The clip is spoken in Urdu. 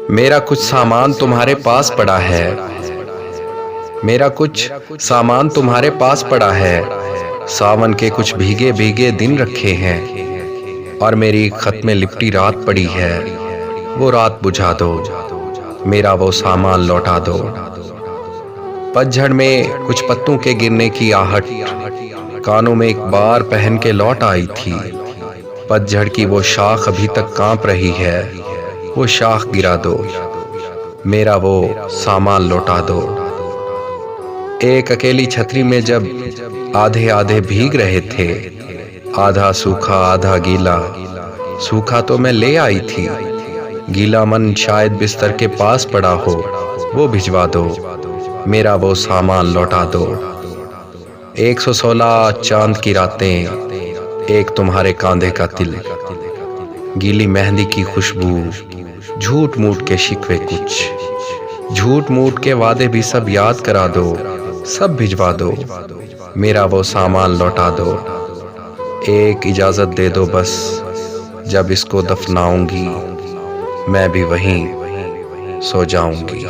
میرا کچھ سامان تمہارے پاس پڑا ہے، میرا کچھ سامان تمہارے پاس پڑا ہے، ساون کے کچھ بھیگے بھیگے دن رکھے ہیں، اور میری خط میں لپٹی رات پڑی ہے، وہ رات بجھا دو، میرا وہ سامان لوٹا دو۔ پتجھڑ میں کچھ پتوں کے گرنے کی آہٹ کانوں میں ایک بار پہن کے لوٹ آئی تھی، پتجھڑ کی وہ شاخ ابھی تک کانپ رہی ہے، وہ شاخ گرا دو، میرا وہ سامان لوٹا دو۔ ایک اکیلی چھتری میں جب آدھے آدھے بھیگ رہے تھے، آدھا سوکھا آدھا گیلا، سوکھا تو میں لے آئی تھی، گیلا من شاید بستر کے پاس پڑا ہو، وہ بھجوا دو، میرا وہ سامان لوٹا دو۔ 116 چاند کی راتیں، ایک تمہارے کاندھے کا تل، گیلی مہندی کی خوشبو، جھوٹ موٹ کے شکوے کچھ، جھوٹ موٹ کے وعدے بھی سب یاد کرا دو، سب بھجوا دو، میرا وہ سامان لوٹا دو۔ ایک اجازت دے دو بس، جب اس کو دفناؤں گی میں بھی وہیں سو جاؤں گی۔